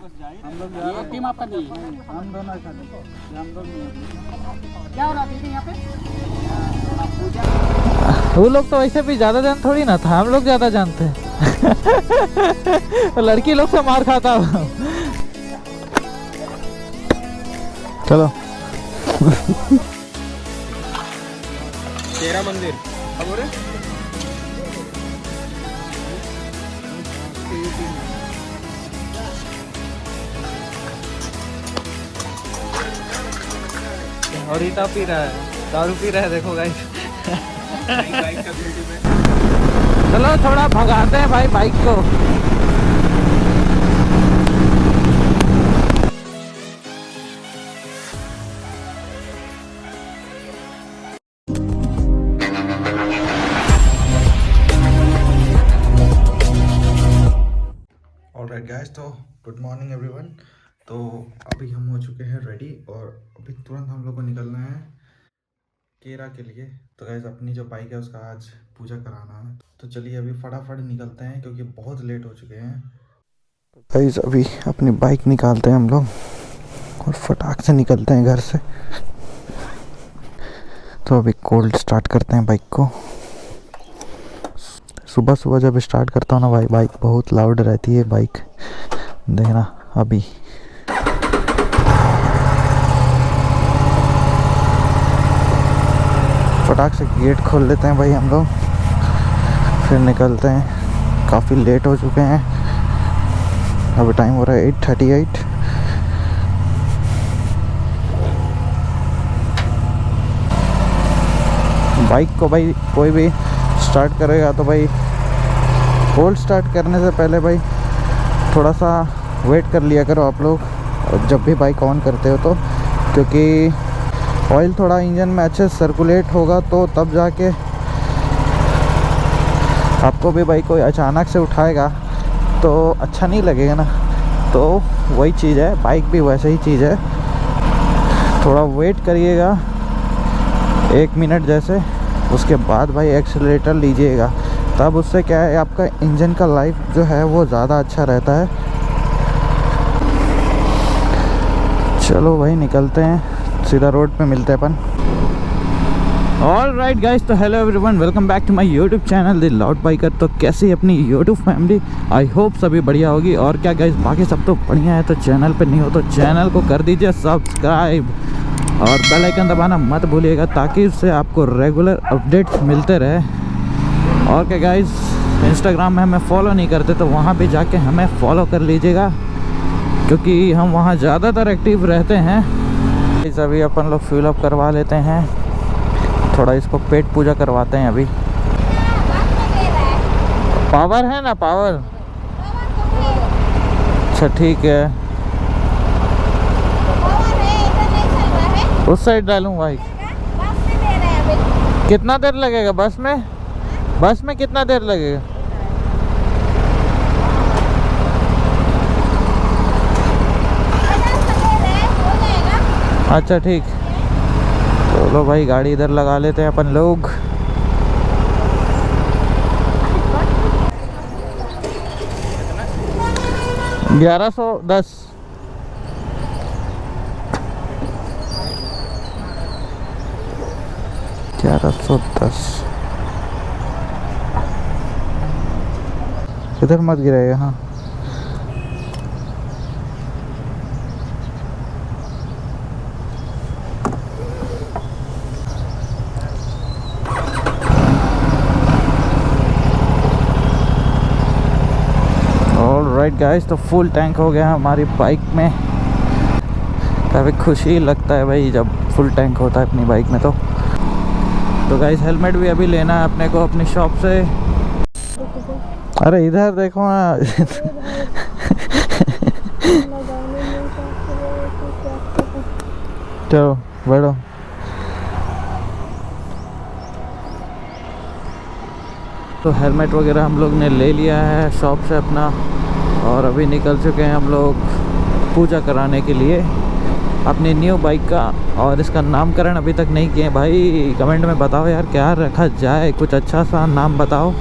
हम लोग जा रहे हैं। टीम आपका नहीं है? हम दोनों खाते हम लोग नहीं। क्या हो रहा थी यहाँ पे? वो लोग तो वैसे भी ज्यादा जान थोड़ी ना था, हम लोग ज्यादा जानते हैं। लड़की लोग से मार खाता हूँ। चलो। तेरा मंदिर अब रे और रीता पी रहा है, दारू पी रहा है, देखो गाइस। चलो थोड़ा भगाते हैं भाई बाइक को। ऑलराइट गाइस, तो गुड मॉर्निंग एवरीवन। तो अभी हम हो चुके हैं रेडी और अभी तुरंत हम लोग को निकलना है केरा के लिए। तो गाइस अपनी जो बाइक है उसका आज पूजा कराना है, तो चलिए अभी फटाफट निकलते हैं क्योंकि बहुत लेट हो चुके हैं। गाइस अभी अपनी बाइक निकालते हैं हम लोग और फटाक से निकलते हैं घर से। तो अभी कोल्ड स्टार्ट करते हैं बाइक को। सुबह सुबह जब स्टार्ट करता हूँ ना भाई, बाइक बहुत लाउड रहती है बाइक, देखना। अभी फटाक से गेट खोल लेते हैं भाई हम लोग, फिर निकलते हैं। काफ़ी लेट हो चुके हैं, अभी टाइम हो रहा है 8:38। बाइक को भाई कोई भी स्टार्ट करेगा तो भाई कोल्ड स्टार्ट करने से पहले भाई थोड़ा सा वेट कर लिया करो आप लोग जब भी बाइक ऑन करते हो तो, क्योंकि ऑयल थोड़ा इंजन में अच्छे से सर्कुलेट होगा तो तब जाके आपको भी बाइक कोई अचानक से उठाएगा तो अच्छा नहीं लगेगा ना। तो वही चीज़ है, बाइक भी वैसे ही चीज़ है, थोड़ा वेट करिएगा 1 मिनट जैसे, उसके बाद भाई एक्सीलरेटर लीजिएगा। तब उससे क्या है, आपका इंजन का लाइफ जो है वो ज़्यादा अच्छा रहता है। चलो भाई निकलते हैं, सीधा रोड पे मिलते हैं अपन। ऑलराइट गाइस, तो hello everyone, welcome back to my YouTube channel the loud biker. तो कैसी है अपनी यूट्यूब फैमिली? आई होप सभी बढ़िया होगी। और क्या गाइस, बाकी सब तो बढ़िया है। तो चैनल पे नहीं हो तो चैनल को कर दीजिए सब्सक्राइब और बेल आइकन दबाना मत भूलिएगा, ताकि उससे आपको रेगुलर अपडेट्स मिलते रहे। और क्या गाइस, इंस्टाग्राम में हमें फॉलो नहीं करते तो वहाँ पे जाके हमें फॉलो कर लीजिएगा, क्योंकि हम वहाँ ज़्यादातर एक्टिव रहते हैं। इस अभी अपन लोग फ्यूल अप करवा लेते हैं, थोड़ा इसको पेट पूजा करवाते हैं। अभी पावर है ना, पावर? अच्छा ठीक है, उस साइड डालूँ भाई। कितना देर लगेगा बस में? बस में कितना देर लगेगा? अच्छा ठीक, चलो भाई गाड़ी इधर लगा लेते हैं अपन लोग। $1110। इधर मत गिराएगा। हाँ ऑलराइट गाइस, तो फुल टैंक हो गया हमारी बाइक में। काफ़ी खुशी लगता है भाई जब फुल टैंक होता है अपनी बाइक में। तो गाइस हेलमेट भी अभी लेना है अपने को अपनी शॉप से। अरे इधर देखो ना। चलो बैठो। तो हेलमेट वगैरह हम लोग ने ले लिया है शॉप से अपना, और अभी निकल चुके हैं हम लोग पूजा कराने के लिए अपनी न्यू बाइक का। और इसका नामकरण अभी तक नहीं किए भाई, कमेंट में बताओ यार क्या रखा जाए, कुछ अच्छा सा नाम बताओ,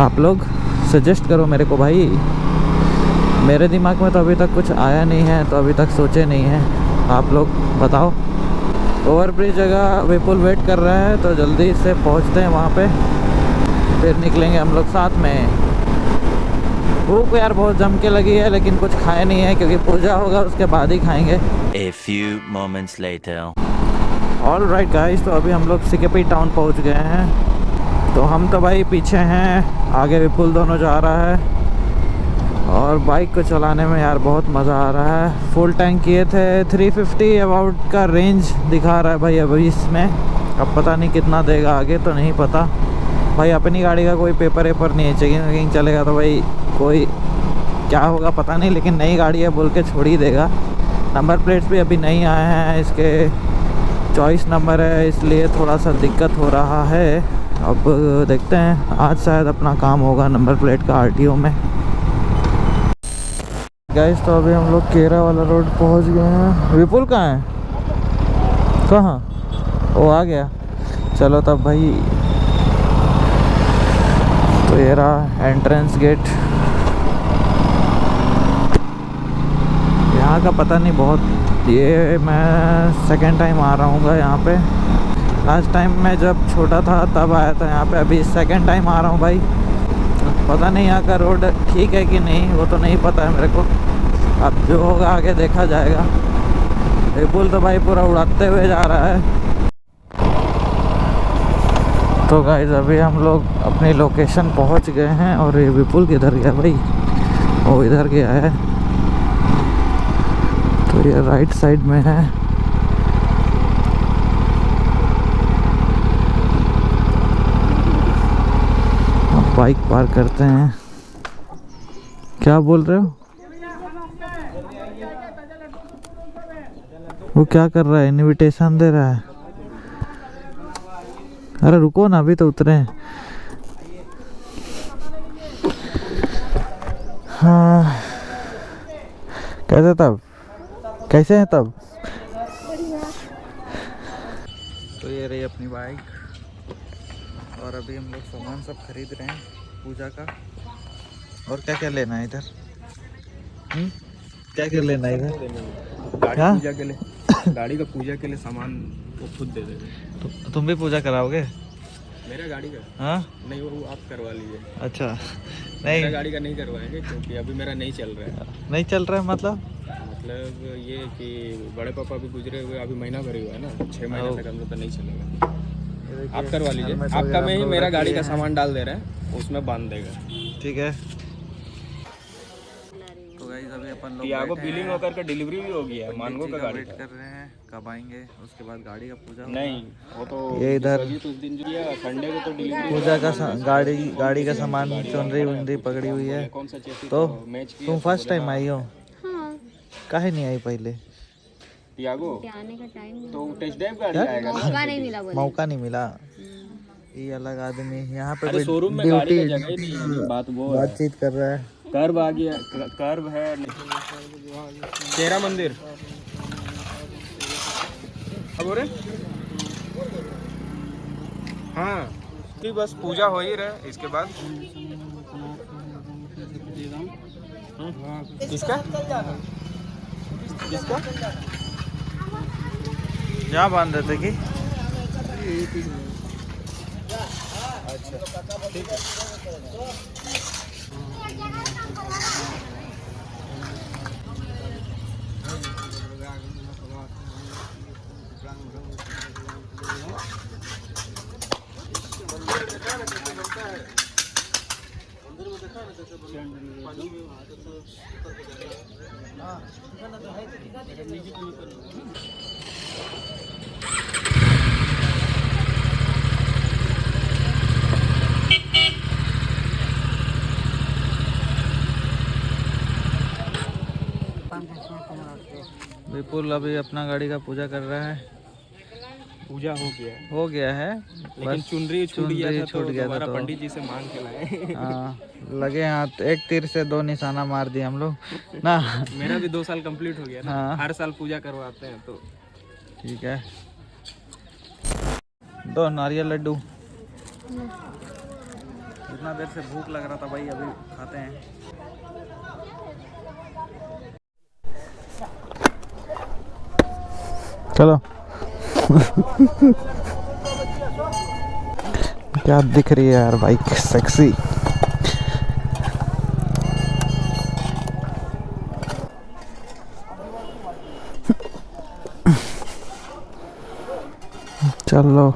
आप लोग सजेस्ट करो मेरे को भाई। मेरे दिमाग में तो अभी तक कुछ आया नहीं है, तो अभी तक सोचे नहीं है। आप लोग बताओ। ओवरब्रिज जगह विपुल वेट कर रहा है, तो जल्दी से पहुंचते हैं वहाँ पे, फिर निकलेंगे हम लोग साथ में। भूख यार बहुत जम के लगी है, लेकिन कुछ खाए नहीं है क्योंकि पूजा होगा उसके बाद ही खाएंगे। A few moments later. All right guys, तो अभी हम लोग सिकेपी टाउन पहुंच गए हैं। तो हम तो भाई पीछे हैं, आगे विपुल दोनों जा रहा है। और बाइक को चलाने में यार बहुत मज़ा आ रहा है। फुल टैंक किए थे, 350 अबाउट का रेंज दिखा रहा है भाई अभी इसमें। अब पता नहीं कितना देगा आगे, तो नहीं पता भाई। अपनी गाड़ी का कोई पेपर वेपर नहीं है, चेकिंग वेकिंग चलेगा तो भाई कोई क्या होगा पता नहीं, लेकिन नई गाड़ी है बोल के छोड़ ही देगा। नंबर प्लेट्स भी अभी नहीं आए हैं, इसके चॉइस नंबर है, इसलिए थोड़ा सा दिक्कत हो रहा है। अब देखते हैं, आज शायद अपना काम होगा नंबर प्लेट का RTO में। गाइस तो अभी हम लोग केरा वाला रोड पहुंच गए हैं। विपुल कहाँ है? कहाँ? वो आ गया। चलो तब भाई, तो ये रहा एंट्रेंस गेट। यहाँ का पता नहीं बहुत, ये मैं सेकंड टाइम आ रहा हूँ यहाँ पे। लास्ट टाइम मैं जब छोटा था तब आया था यहाँ पे, अभी सेकंड टाइम आ रहा हूँ भाई। पता नहीं यहाँ का रोड ठीक है कि नहीं, वो तो नहीं पता है मेरे को। अब जो होगा आगे देखा जाएगा। विपुल तो भाई पूरा उड़ाते हुए जा रहा है। तो गाइस अभी हम लोग अपनी लोकेशन पहुंच गए हैं। और ये विपुल किधर गया भाई? वो इधर गया है। तो ये राइट साइड में है। अब बाइक पार्क करते हैं। क्या बोल रहे हो? वो क्या कर रहा है? इनविटेशन दे रहा है। अरे रुको ना, अभी तो उतरे हैं। हाँ, कैसे तब? कैसे हैं तब? तो ये रही अपनी बाइक। और अभी हम लोग सामान सब खरीद रहे हैं पूजा का। और क्या क्या लेना है इधर? क्या क्या लेना है इधर? गाड़ी पूजा के लिए, गाड़ी का पूजा के लिए सामान वो खुद दे देंगे। तुम भी पूजा कराओगे? मेरा गाड़ी का? हाँ नहीं, वो आप करवा लीजिए। अच्छा, मेरा नहीं गाड़ी का नहीं करवाएंगे क्योंकि अभी मेरा नहीं चल रहा है। नहीं चल रहा है मतलब ये कि बड़े पापा भी गुजरे हुए अभी महीना भर ही हुआ है ना, 6 महीने तक हम लोग का नहीं चलेगा। आप करवा लीजिए, आपका में ही मेरा गाड़ी का सामान डाल दे रहे हैं, उसमें बांध देगा। ठीक है। तो गाइस अभी अपन लोग टियागो बिलिंग होकर के डिलीवरी भी हो गया है, मानगो का गाड़ी वेट कर रहे हैं कब आएंगे, उसके बाद गाड़ी का पूजा होगा। नहीं, वो तो ये इधर उस दिन जो किया संडे को तो डिलीवरी पूजा का गाड़ी का सामान चुनरी उनरी पकड़ी हुई है। कौन सा चेसी तो मैच किया। तुम फर्स्ट टाइम आई हो? हाँ, काहे नहीं आई पहले? टियागो आने का टाइम तो टेस्ट ड्राइव गाड़ी आएगा ना। मौका नहीं मिला बोले। मौका नहीं मिला। ये अलग आदमी यहाँ पे अरे शोरूम में गाड़ी का जगह ही नहीं है, बात वो है। बातचीत कर रहा है। कर्व आ गया, कर्व है। केरा मंदिर अब हो रहे। हाँ, तो बस पूजा हो ही रहा, इसके बाद किसका किसका यहाँ बांध देते कि? अच्छा ठीक है। विपुल अभी अपना गाड़ी का पूजा कर रहा है। पूजा हो गया है, हो गया है, लेकिन चुनरी छूट गया था, छूट तो गया था दोबारा तो पंडित जी से मांग के लाए। हाँ, लगे हाथ, एक तीर से दो निशाना मार दिए हम लोग ना। मेरा भी 2 साल कंप्लीट हो गया ना। हाँ। हर साल पूजा करवाते हैं तो ठीक है। 2 नारियल लड्डू। इतना देर से भूख लग रहा था भाई, अभी खाते हैं। चलो क्या दिख रही है यार बाइक, सेक्सी। चलो,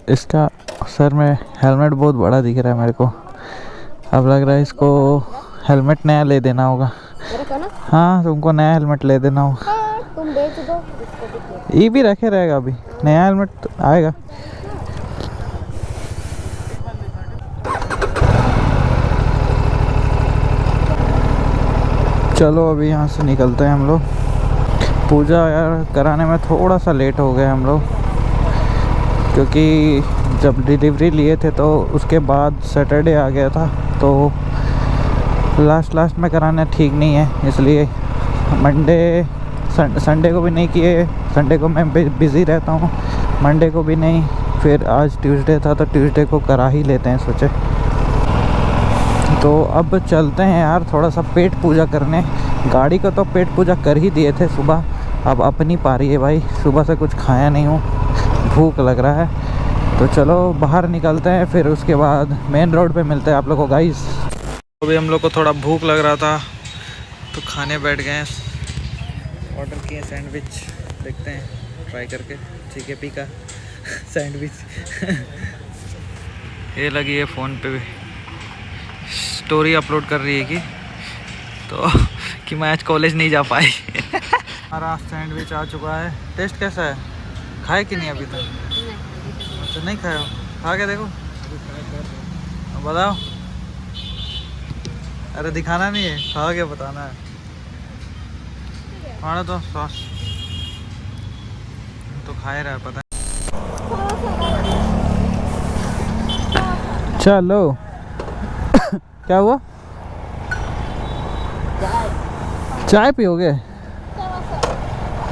इसका सर में हेलमेट बहुत बड़ा दिख रहा है मेरे को। अब लग रहा है इसको हेलमेट नया ले देना होगा। हाँ, तुमको नया हेलमेट ले देना होगा। तुम बेच दो, ये भी रखे रहेगा, अभी नया हेलमेट तो आएगा। चलो अभी यहाँ से निकलते हैं हम लोग। पूजा यार कराने में थोड़ा सा लेट हो गए हम लोग, क्योंकि जब डिलीवरी लिए थे तो उसके बाद सैटरडे आ गया था, तो लास्ट में कराना ठीक नहीं है, इसलिए मंडे संडे को भी नहीं किए। संडे को मैं बिज़ी रहता हूँ, मंडे को भी नहीं, फिर आज ट्यूसडे था तो ट्यूसडे को करा ही लेते हैं सोचे। तो अब चलते हैं यार थोड़ा सा पेट पूजा करने। गाड़ी को तो पेट पूजा कर ही दिए थे सुबह, अब अपनी पारी है भाई। सुबह से कुछ खाया नहीं हूँ, भूख लग रहा है। तो चलो बाहर निकलते हैं, फिर उसके बाद मेन रोड पे मिलते हैं आप लोगों को गाइस। अभी हम लोग को थोड़ा भूख लग रहा था तो खाने बैठ गए हैं। ऑर्डर किए सैंडविच, देखते हैं ट्राई करके। ठीक है, पी का सैंडविच। ये लगी है फ़ोन पे भी स्टोरी अपलोड कर रही है कि मैं आज कॉलेज नहीं जा पाई। हमारा सैंडविच आ चुका है। टेस्ट कैसा है? खाए कि नहीं अभी तक? अच्छा नहीं खाया हो, खा के देखो, बताओ। अरे दिखाना नहीं है, खा के बताना है। खाना तो सॉस तो खा ही रहा है, पता है। चलो क्या हुआ? चाय पियोगे?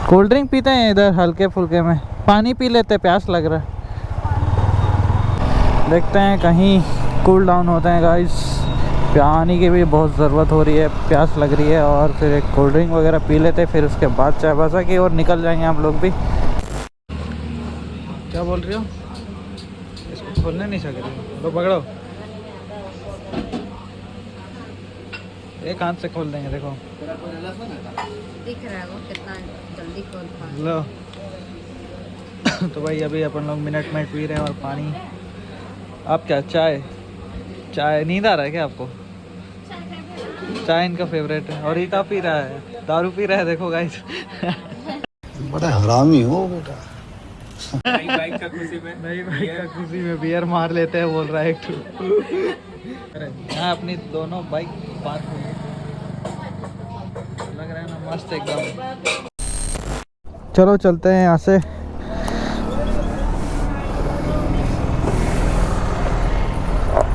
कोल्ड ड्रिंक पीते हैं इधर हल्के फुल्के में, पानी पी लेते, प्यास लग रहा है। देखते हैं कहीं कूल डाउन होते हैं गाइस। पानी की भी बहुत ज़रूरत हो रही है, प्यास लग रही है, और फिर एक कोल्ड ड्रिंक वगैरह पी लेते, फिर उसके बाद चाय बासा की और निकल जाएंगे हम लोग भी। क्या बोल रही हो? इसको खोलने नहीं सक रही, तो पकड़ो, एक हाथ से खोल देंगे। देखो दिख रहा है वो कितना जल्दी खोल पा। लो। तो भाई अभी अपन लोग मिनट में पी रहे हैं और पानी। आप क्या चाय नींद आ रहा है क्या आपको? चाय इनका फेवरेट है, और रीता पी रहा है, दारू पी रहा है। देखो गाइस बड़ा हरामी हो बेटा। नई बाइक का खुशी में बियर मार लेते हैं बोल रहा है एक। हाँ, अपनी दोनों बाइक पार्क हो गई, लग रहा है ना मस्त एकदम। चलो चलते हैं यहाँ से।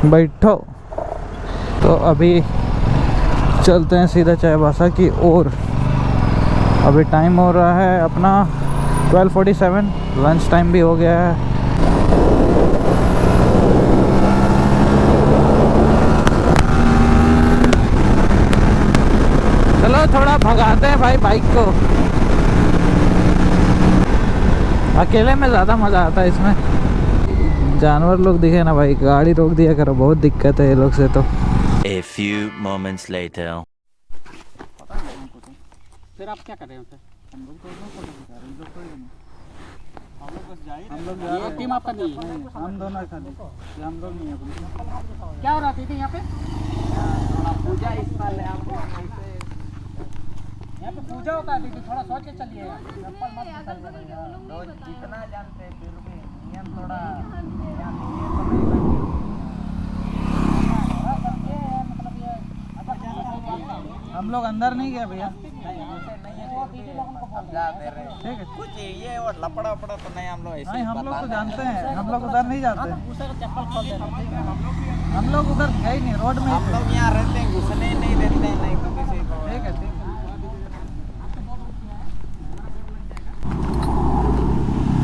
बैठो। तो अभी चलते हैं सीधा चाय बासा की ओर। अभी टाइम हो रहा है अपना 12:47, लंच टाइम भी हो गया है। चलो थोड़ा भगाते हैं भाई बाइक को, अकेले में ज़्यादा मज़ा आता है इसमें। जानवर लोग दिखे ना भाई, गाड़ी रोक दिया करो, बहुत दिक्कत है ये लोग से। तो A few moments later. फिर आप क्या कर रहे हैं? हम लोग तो हम लोग ये टीम आपका नहीं है, हम दोनों खाली, हम लोग नहीं है। क्या हो रहा थी यहाँ पे? पूजा इस साल है आपको, यहाँ पे पूजा होता है दीदी, थोड़ा सोच के चलिए। चप्पल मत निकालिए, जितना जानते हैं फिर भी नियम थोड़ा हम लोग अंदर नहीं गए भैया, ठीक है। कुछ ये और लपड़ा वपड़ा तो नहीं, हम लोग ऐसे नहीं, हम लोग तो जानते हैं, हम लोग उधर नहीं जाते। चप्पल खोल देते, हम लोग उधर है ही नहीं, रोड में हम लोग यहाँ रहते हैं, घुसने नहीं देते हैं, नहीं तो किसी को। ठीक है, ठीक है।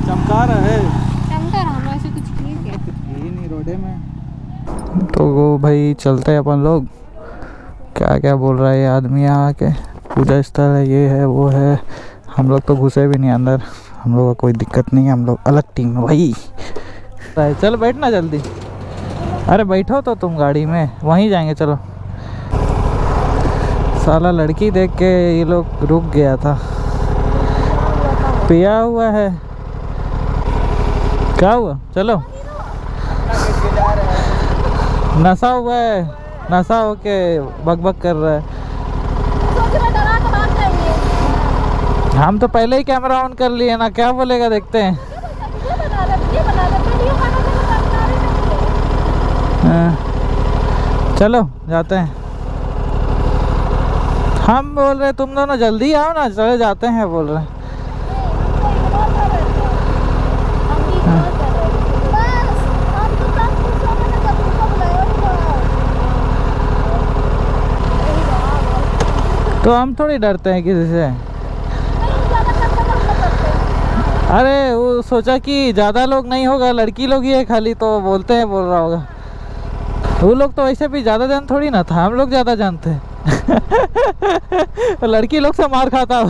चमका रहा है, चमका रहा हूँ, ऐसे कुछ किए क्या? यही नहीं रोडे में। तो वो भाई चलते हैं अपन लोग। क्या क्या बोल रहा है ये आदमी यहाँ आके, पूजा स्थल है, ये है वो है। हम लोग तो घुसे भी नहीं अंदर, हम लोग का कोई दिक्कत नहीं है, हम लोग अलग टीम है भाई। चल बैठना जल्दी। अरे बैठो तो तुम गाड़ी में, वहीं जाएंगे चलो। साला लड़की देख के ये लोग रुक गया था। पिया हुआ है, क्या हुआ? चलो। नशा हुआ है, नशा होके बकबक कर रहा है। हम तो पहले ही कैमरा ऑन कर लिए ना, क्या बोलेगा देखते हैं। चलो जाते हैं। हम बोल रहे तुम दोनों जल्दी आओ ना, चले जाते हैं बोल रहे। तो हम थोड़ी डरते हैं किसी से। अरे वो सोचा कि ज़्यादा लोग नहीं होगा, लड़की लोग ही है खाली, तो बोलते हैं बोल रहा होगा। वो लोग तो वैसे भी ज़्यादा जान थोड़ी ना था, हम लोग ज़्यादा जानते हैं। लड़की लोग से मार खाता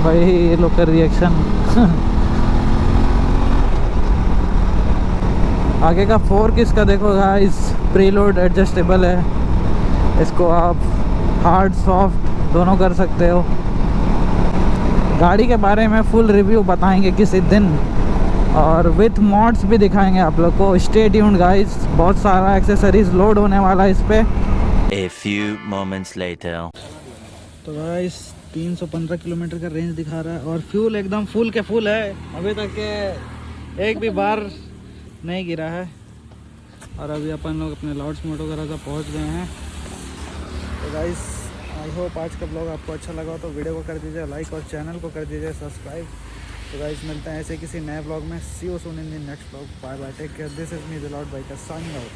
भाई ये लोग का रिएक्शन। आगे का फोर्क इसका देखो गाइस, प्रीलोड एडजस्टेबल है। इसको आप हार्ड सॉफ्ट दोनों कर सकते हो। गाड़ी के बारे में फुल रिव्यू बताएंगे किसी दिन, और विथ मॉड्स भी दिखाएंगे आप लोग को। स्टे ट्यून्ड गाइस, बहुत सारा एक्सेसरीज लोड होने वाला है इस पे। A few moments later. तो गाइस 315 किलोमीटर का रेंज दिखा रहा है और फ्यूल एकदम फुल के फुल है। अभी तक के एक भी बार नहीं गिरा है। और अभी अपन लोग अपने लॉर्ड्स मोटो वगैरह तक पहुँच गए हैं। तो गाइस आई होप आज का ब्लॉग आपको अच्छा लगा तो वीडियो को कर दीजिए लाइक और चैनल को कर दीजिए सब्सक्राइब। तो गाइस मिलते हैं ऐसे किसी नए ब्लॉग में। See you soon in the next blog. Bye bye, take care. This is me the Lord Biker signing out.